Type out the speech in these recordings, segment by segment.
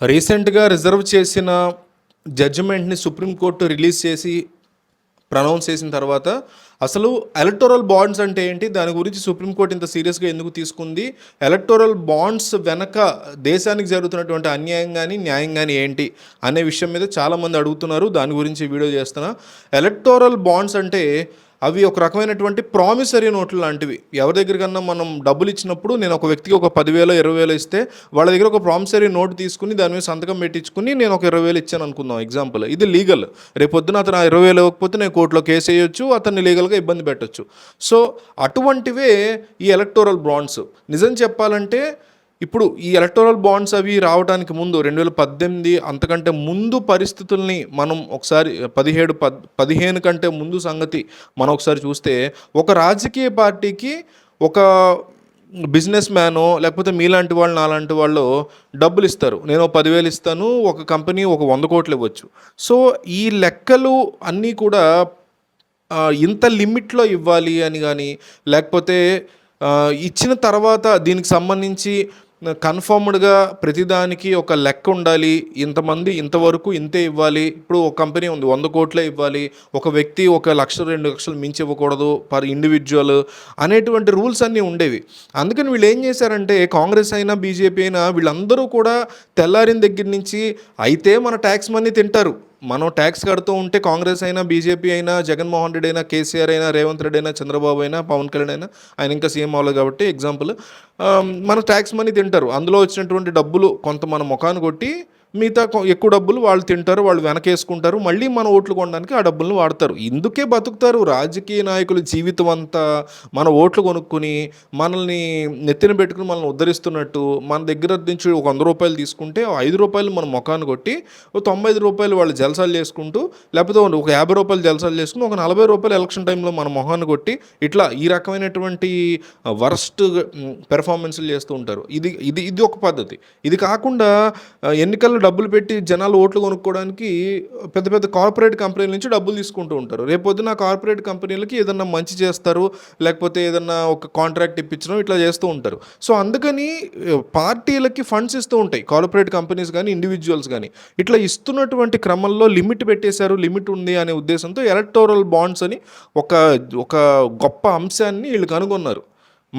రీసెంట్‌గా రిజర్వ్ చేసిన జడ్జిమెంట్‌ని supreme court release చేసి ప్రనౌన్స్ చేసిన తర్వాత అసలు ఎలక్టోరల్ బాండ్స్ అంటే ఏంటి? దాని గురించి సుప్రీంకోర్టు ఇంత సీరియస్‌గా ఎందుకు తీసుకుంది? ఎలక్టోరల్ బాండ్స్ వెనక దేశానికి జరుగుతున్నటువంటి అన్యాయం గాని, న్యాయం గాని ఏంటి? అనే విషయం మీద చాలామంది అడుగుతున్నారు. దాని గురించి వీడియో చేస్తున్నా. ఎలక్టోరల్ బాండ్స్ అంటే అవి ఒక రకమైనటువంటి ప్రామిసరీ నోట్లు లాంటివి. ఎవరి దగ్గరికన్నా మనం డబ్బులు ఇచ్చినప్పుడు నేను ఒక వ్యక్తికి ఒక 10,000, 20,000 ఇస్తే వాళ్ళ దగ్గర ఒక ప్రామిసరీ నోట్ తీసుకుని దాని మీద సంతకం పెట్టించుకుని నేను ఒక 20,000 ఇచ్చాను అనుకుందాం ఎగ్జాంపుల్. ఇది లీగల్. రేపొద్దున అతను 20,000 ఇవ్వకపోతే నేను కోర్టులో కేసు వేయొచ్చు, అతన్ని లీగల్గా ఇబ్బంది పెట్టొచ్చు. సో అటువంటివే ఈ ఎలక్టోరల్ బాండ్స్. నిజం చెప్పాలంటే ఇప్పుడు ఈ ఎలక్టోరల్ బాండ్స్ అవి రావడానికి ముందు 2018 అంతకంటే ముందు పరిస్థితుల్ని మనం ఒకసారి 15 కంటే ముందు సంగతి మనం ఒకసారి చూస్తే ఒక రాజకీయ పార్టీకి ఒక బిజినెస్ మ్యానో లేకపోతే మీలాంటి వాళ్ళు నాలాంటి వాళ్ళు డబ్బులు ఇస్తారు. నేను 10,000 ఇస్తాను, ఒక కంపెనీ ఒక 100 కోట్లు ఇవ్వచ్చు. సో ఈ లెక్కలు అన్నీ కూడా ఇంత లిమిట్లో ఇవ్వాలి అని కానీ లేకపోతే ఇచ్చిన తర్వాత దీనికి సంబంధించి కన్ఫర్మ్డ్గా ప్రతిదానికి ఒక లెక్క ఉండాలి. ఇంతమంది ఇంతవరకు ఇంతే ఇవ్వాలి. ఇప్పుడు ఒక కంపెనీ ఉంది 100 కోట్లే ఇవ్వాలి, ఒక వ్యక్తి 1,00,000 2,00,000 మించి ఇవ్వకూడదు పర్ ఇండివిజువల్ అనేటువంటి రూల్స్ అన్నీ ఉండేవి. అందుకని వీళ్ళు ఏం చేశారంటే కాంగ్రెస్ అయినా బీజేపీ అయినా వీళ్ళందరూ కూడా తెల్లారిన దగ్గర నుంచి అయితే మన ట్యాక్స్ మనీ తింటారు. మనం ట్యాక్స్ కడుతూ ఉంటే కాంగ్రెస్ అయినా బీజేపీ అయినా జగన్మోహన్ రెడ్డి అయినా కేసీఆర్ అయినా రేవంత్ రెడ్డి అయినా చంద్రబాబు అయినా పవన్ కళ్యాణ్ అయినా ఆయన ఇంకా సీఎం అవ్వలేదు కాబట్టి ఎగ్జాంపుల్ మన ట్యాక్స్ మనీ తింటారు. అందులో వచ్చినటువంటి డబ్బులు కొంత మన ముఖాన్ని కొట్టి మిగతా ఎక్కువ డబ్బులు వాళ్ళు తింటారు, వాళ్ళు వెనకేసుకుంటారు, మళ్ళీ మన ఓట్లు కొనడానికి ఆ డబ్బులను వాడతారు. ఇందుకే బతుకుతారు రాజకీయ నాయకుల జీవితం అంతా. మన ఓట్లు కొనుక్కుని మనల్ని నెత్తిన పెట్టుకుని మనల్ని ఉద్ధరిస్తున్నట్టు మన దగ్గర నుంచి ఒక 100 రూపాయలు తీసుకుంటే 5 రూపాయలు మన ముఖాన్ని కొట్టి 95 రూపాయలు వాళ్ళు జలసాలు చేసుకుంటూ లేకపోతే ఒక 50 రూపాయలు జలసాలు చేసుకుని ఒక 40 రూపాయలు ఎలక్షన్ టైంలో మన మొహాన్ని కొట్టి ఇట్లా ఈ రకమైనటువంటి వర్స్ట్ పెర్ఫార్మెన్స్లు చేస్తూ ఉంటారు. ఇది ఇది ఇది ఒక పద్ధతి. ఇది కాకుండా ఎన్నికల్లో డబ్బులు పెట్టి జనాలు ఓట్లు కొనుక్కోవడానికి పెద్ద పెద్ద కార్పొరేట్ కంపెనీల నుంచి డబ్బులు తీసుకుంటూ ఉంటారు. రేపొద్దున కార్పొరేట్ కంపెనీలకి ఏదన్నా మంచి చేస్తారు, లేకపోతే ఏదన్నా ఒక కాంట్రాక్ట్ ఇప్పించడం ఇట్లా చేస్తూ ఉంటారు. సో అందుకని పార్టీలకి ఫండ్స్ ఇస్తూ ఉంటాయి కార్పొరేట్ కంపెనీస్ కానీ ఇండివిజువల్స్ కానీ. ఇట్లా ఇస్తున్నటువంటి క్రమంలో లిమిట్ పెట్టేశారు, లిమిట్ ఉంది అనే ఉద్దేశంతో ఎలక్టోరల్ బాండ్స్ అని ఒక ఒక గొప్ప అంశాన్ని వీళ్ళు కనుగొన్నారు.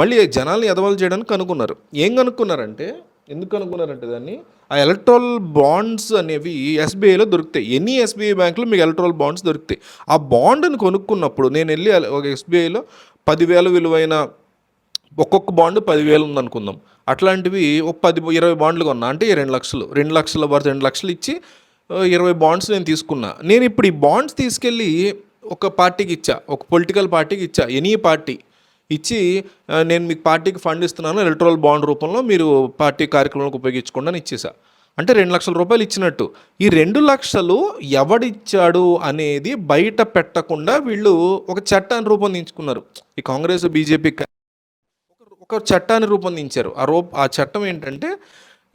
మళ్ళీ జనాల్ని ఎదవలు చేయడానికి కనుక్కున్నారు. ఏం కనుక్కున్నారంటే ఎందుకు కనుక్కున్నారంటే దాన్ని ఆ ఎలక్ట్రల్ బాండ్స్ అనేవి ఎస్బీఐలో దొరుకుతాయి. ఎనీ ఎస్బీఐ బ్యాంకులో మీకు ఎలక్ట్రల్ బాండ్స్ దొరుకుతాయి. ఆ బాండ్ని కొనుక్కున్నప్పుడు నేను వెళ్ళి ఒక ఎస్బీఐలో 10,000 విలువైన ఒక్కొక్క బాండ్ 10,000 ఉందనుకుందాం. అట్లాంటివి ఒక 10-20 బాండ్లు కొన్నా అంటే 2,00,000 2,00,000 వర్త్ 2,00,000 ఇచ్చి 20 బాండ్స్ నేను తీసుకున్నా. నేను ఇప్పుడు ఈ బాండ్స్ తీసుకెళ్ళి ఒక పార్టీకి ఇచ్చా, ఒక పొలిటికల్ పార్టీకి ఇచ్చా, ఎనీ పార్టీ ఇచ్చి నేను మీకు పార్టీకి ఫండ్ ఇస్తున్నాను ఎలక్ట్రల్ బాండ్ రూపంలో మీరు పార్టీ కార్యక్రమాలకు ఉపయోగించుకోండి అని ఇచ్చేసా. అంటే 2,00,000 రూపాయలు ఇచ్చినట్టు. ఈ 2,00,000 ఎవడిచ్చాడు అనేది బయట పెట్టకుండా వీళ్ళు ఒక చట్టాన్ని రూపొందించుకున్నారు. ఈ కాంగ్రెస్ బీజేపీ ఒక చట్టాన్ని రూపొందించారు. ఆ చట్టం ఏంటంటే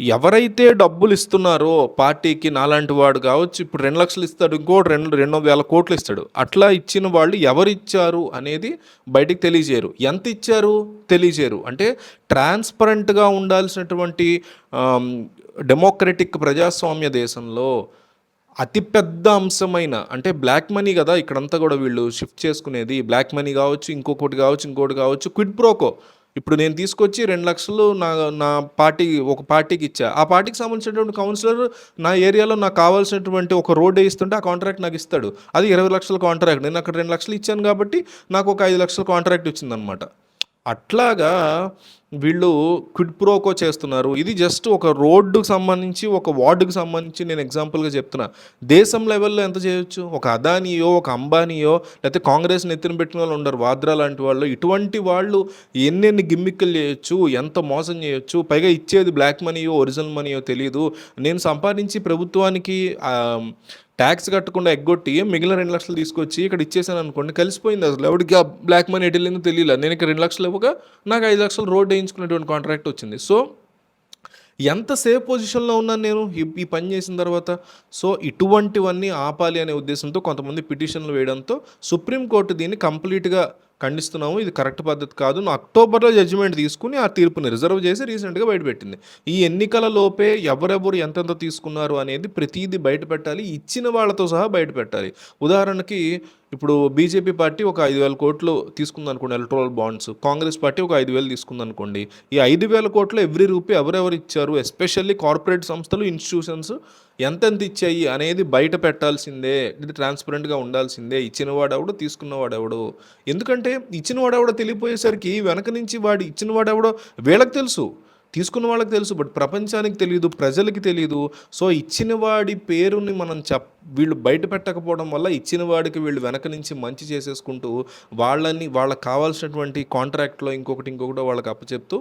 ఎవరైతే డబ్బులు ఇస్తున్నారో పార్టీకి నాలాంటి వాడు కావచ్చు, ఇప్పుడు 2,00,000 ఇస్తాడు, ఇంకోటి 2,000 కోట్లు ఇస్తాడు. అట్లా ఇచ్చిన వాళ్ళు ఎవరిచ్చారు అనేది బయటికి తెలియజేయరు. ఎంత ఇచ్చారు తెలియజేయరు. అంటే ట్రాన్స్పరెంట్గా ఉండాల్సినటువంటి డెమోక్రటిక్ ప్రజాస్వామ్య దేశంలో అతిపెద్ద అంశమైన అంటే బ్లాక్ మనీ కదా ఇక్కడంతా కూడా వీళ్ళు షిఫ్ట్ చేసుకునేది. బ్లాక్ మనీ కావచ్చు, ఇంకొకటి కావచ్చు, క్విడ్ ప్రోకో. ఇప్పుడు నేను తీసుకొచ్చి 2,00,000 నా ఒక పార్టీకి ఇచ్చా. ఆ పార్టీకి సంబంధించినటువంటి కౌన్సిలర్ నా ఏరియాలో నాకు కావాల్సినటువంటి ఒక రోడ్ వేయిస్తుంటే ఆ కాంట్రాక్ట్ నాకు ఇస్తాడు. అది 20,00,000 కాంట్రాక్ట్. నేను అక్కడ 2,00,000 ఇచ్చాను కాబట్టి నాకు ఒక 5,00,000 కాంట్రాక్ట్ వచ్చిందనమాట. అట్లాగా వీళ్ళు క్విడ్ ప్రోకో చేస్తున్నారు. ఇది జస్ట్ ఒక రోడ్డుకు సంబంధించి ఒక వార్డుకు సంబంధించి నేను ఎగ్జాంపుల్గా చెప్తున్నా. దేశం లెవెల్లో ఎంత చేయొచ్చు? ఒక అదానియో ఒక అంబానీయో లేకపోతే కాంగ్రెస్ నెత్తిన పెట్టిన వాళ్ళు ఉండరు, వాద్రా లాంటి వాళ్ళు. ఇటువంటి వాళ్ళు ఎన్నెన్ని గిమ్మిక్కులు చేయొచ్చు, ఎంత మోసం చేయొచ్చు. పైగా ఇచ్చేది బ్లాక్ మనీయో ఒరిజినల్ మనీయో తెలియదు. నేను సంపాదించి ప్రభుత్వానికి ట్యాక్స్ కట్టకుండా ఎగ్గొట్టి మిగిలిన 2,00,000 తీసుకొచ్చి ఇక్కడ ఇచ్చేసాను అనుకోండి, కలిసిపోయింది. అసలు ఎవరికి ఆ బ్లాక్ మనీ ఎటు వెళ్ళిందో తెలియలేదు. నేను ఇక్కడ 2,00,000 ఇవ్వగా నాకు 5,00,000 రోడ్ వేయించుకునేటువంటి కాంట్రాక్ట్ వచ్చింది. సో ఎంత సేఫ్ పొజిషన్లో ఉన్నాను నేను ఈ పని చేసిన తర్వాత. సో ఇటువంటివన్నీ ఆపాలి అనే ఉద్దేశంతో కొంతమంది పిటిషన్లు వేయడంతో సుప్రీంకోర్టు దీన్ని కంప్లీట్గా ఖండిస్తున్నాము. ఇది కరెక్ట్ పద్ధతి కాదు. అక్టోబర్‌లో జడ్జిమెంట్ తీసుకొని ఆ తీర్పుని రిజర్వ్ చేసి రీసెంట్‌గా బయటపెట్టింది. ఈ ఎన్నికల లోపే ఎవరెవరు ఎంతెంత తీసుకున్నారు అనేది ప్రతీది బయట పెట్టాలి. ఇచ్చిన వాళ్ళతో సహా బయట పెట్టాలి. ఉదాహరణకి ఇప్పుడు బీజేపీ పార్టీ ఒక 5,000 కోట్లు తీసుకుందనుకోండి ఎలక్టోరల్ బాండ్స్. కాంగ్రెస్ పార్టీ ఒక 5,000 తీసుకుందనుకోండి. ఈ 5,000 కోట్లు ఎవ్రీ రూపీ ఎవరెవరు ఇచ్చారు, ఎస్పెషల్లీ కార్పొరేట్ సంస్థలు, ఇన్స్టిట్యూషన్స్ ఎంతెంత ఇచ్చాయి అనేది బయట పెట్టాల్సిందే. ఇది ట్రాన్స్పరెంట్‌గా ఉండాల్సిందే. ఇచ్చినవాడెవడు, తీసుకున్నవాడెవడు. ఎందుకంటే ఇచ్చినవాడెవడో తెలియపోయేసరికి వెనక నుంచి వాడు ఇచ్చినవాడెవడో వీళ్ళకి తెలుసు. తీసుకున్న వాళ్ళకి తెలుసు. బట్ ప్రపంచానికి తెలీదు, ప్రజలకి తెలీదు. సో, ఇచ్చిన వాడి పేరుని మనం వీళ్ళు బయట పెట్టకపోవడం వల్ల ఇచ్చిన వాడికి వీళ్ళు వెనక నుంచి మంచి చేసేసుకుంటూ వాళ్ళకి కావాల్సినటువంటి కాంట్రాక్ట్‌లో ఇంకొకటో వాళ్ళకి అప్పచెప్తూ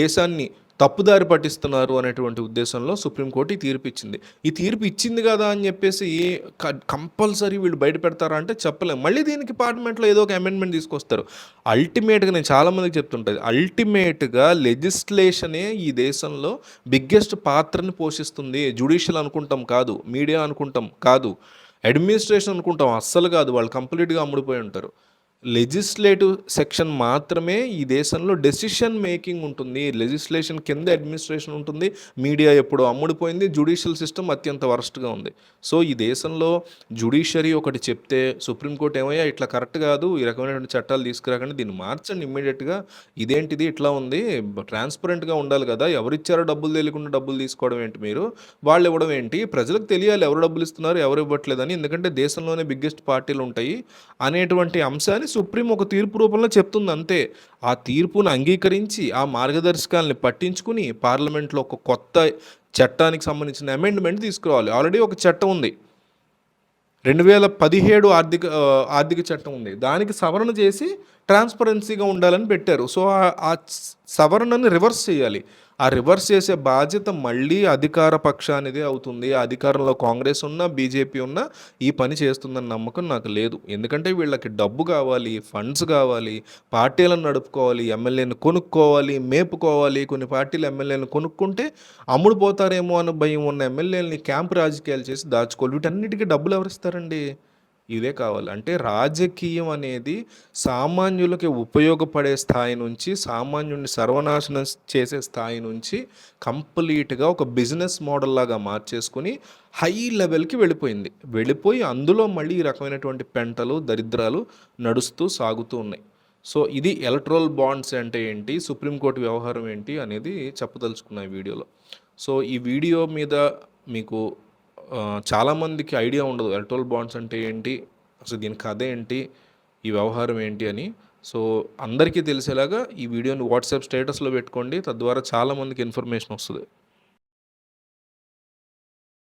దేశాన్ని తప్పుదారి పట్టిస్తున్నారు అనేటువంటి ఉద్దేశంలో సుప్రీంకోర్టు ఈ తీర్పు ఇచ్చింది. ఈ తీర్పు ఇచ్చింది కదా అని చెప్పేసి కంపల్సరీ వీళ్ళు బయట పెడతారా అంటే చెప్పలేం. మళ్ళీ దీనికి పార్లమెంట్లో ఏదో ఒక అమెండ్మెంట్ తీసుకొస్తారు. అల్టిమేట్గా నేను చాలామందికి చెప్తుంటుంది, అల్టిమేట్గా లెజిస్లేషనే ఈ దేశంలో బిగ్గెస్ట్ పాత్రని పోషిస్తుంది. జ్యుడిషియల్ అనుకుంటాం కాదు, మీడియా అనుకుంటాం కాదు, అడ్మినిస్ట్రేషన్ అనుకుంటాం అస్సలు కాదు. వాళ్ళు కంప్లీట్గా అమ్ముడిపోయి ఉంటారు. లెజిస్లేటివ్ సెక్షన్ మాత్రమే ఈ దేశంలో డెసిషన్ మేకింగ్ ఉంటుంది. లెజిస్లేషన్ కింద అడ్మినిస్ట్రేషన్ ఉంటుంది. మీడియా ఎప్పుడో అమ్ముడిపోయింది. జ్యుడిషియల్ సిస్టమ్ అత్యంత వరస్ట్గా ఉంది. సో, ఈ దేశంలో జ్యుడిషియరీ ఒకటి చెప్తే సుప్రీంకోర్టు ఏమయ్యా ఇట్లా కరెక్ట్ కాదు, ఈ రకమైనటువంటి చట్టాలు తీసుకురాకండి, దీన్ని మార్చండి ఇమ్మీడియట్గా, ఇదేంటిది ఇట్లా ఉంది, ట్రాన్స్పరెంట్గా ఉండాలి కదా, ఎవరిచ్చారో డబ్బులు తెలియకుండా డబ్బులు తీసుకోవడం ఏంటి, మీరు వాళ్ళు ఇవ్వడం ఏంటి, ప్రజలకు తెలియాలి ఎవరు డబ్బులు ఇస్తున్నారు ఎవరు ఇవ్వట్లేదని, ఎందుకంటే దేశంలోనే బిగ్గెస్ట్ పార్టీలు ఉంటాయి అనేటువంటి అంశాన్ని సుప్రీం ఒక తీర్పు రూపంలో చెప్తుంది అంతే. ఆ తీర్పును అంగీకరించి ఆ మార్గదర్శకాలని పట్టించుకుని పార్లమెంట్లో ఒక కొత్త చట్టానికి సంబంధించిన అమెండ్మెంట్ తీసుకురావాలి. ఆల్రెడీ ఒక చట్టం ఉంది, 2017 ఆర్థిక చట్టం ఉంది. దానికి సవరణ చేసి ట్రాన్స్పరెన్సీగా ఉండాలని పెట్టారు. సో, ఆ సవరణని రివర్స్ చేయాలి. ఆ రివర్స్ చేసే బాధ్యత మళ్ళీ అధికార పక్షానిదే అవుతుంది. అధికారంలో కాంగ్రెస్ ఉన్నా, బీజేపీ ఉన్నా ఈ పని చేస్తుందన్న నమ్మకం నాకు లేదు. ఎందుకంటే వీళ్ళకి డబ్బు కావాలి, ఫండ్స్ కావాలి, పార్టీలను నడుపుకోవాలి, ఎమ్మెల్యేని కొనుక్కోవాలి, మేపుకోవాలి. కొన్ని పార్టీలు ఎమ్మెల్యేలను కొనుక్కుంటే అమ్ముడుపోతారేమో అన్న భయం ఉన్న ఎమ్మెల్యేలని క్యాంపు రాజకీయాలు చేసి దాచుకోవాలి. వీటన్నిటికీ డబ్బులు ఎవరిస్తారండి? ఇదే కావాలి. అంటే రాజకీయం అనేది సామాన్యులకి ఉపయోగపడే స్థాయి నుంచి, సామాన్యుడిని సర్వనాశనం చేసే స్థాయి నుంచి కంప్లీట్గా ఒక బిజినెస్ మోడల్ లాగా మార్చేసుకొని హై లెవెల్కి వెళ్ళిపోయి అందులో మళ్ళీ ఈ రకమైనటువంటి పెంటలు, దరిద్రాలు నడుస్తూ సాగుతూ ఉన్నాయి. సో, ఇది ఎలక్ట్రల్ బాండ్స్ అంటే ఏంటి, సుప్రీంకోర్టు వ్యవహారం ఏంటి అనేది చెప్పదలుచుకున్న ఈ వీడియోలో. సో, ఈ వీడియో మీద మీకు చాలామందికి ఐడియా ఉండదు ఎలక్ట్రల్ బాండ్స్ అంటే ఏంటి, అసలు దీని కథ ఏంటి, ఈ వ్యవహారం ఏంటి అని. సో, అందరికీ తెలిసేలాగా ఈ వీడియోని వాట్సాప్ స్టేటస్లో పెట్టుకోండి. తద్వారా చాలామందికి ఇన్ఫర్మేషన్ వస్తుంది.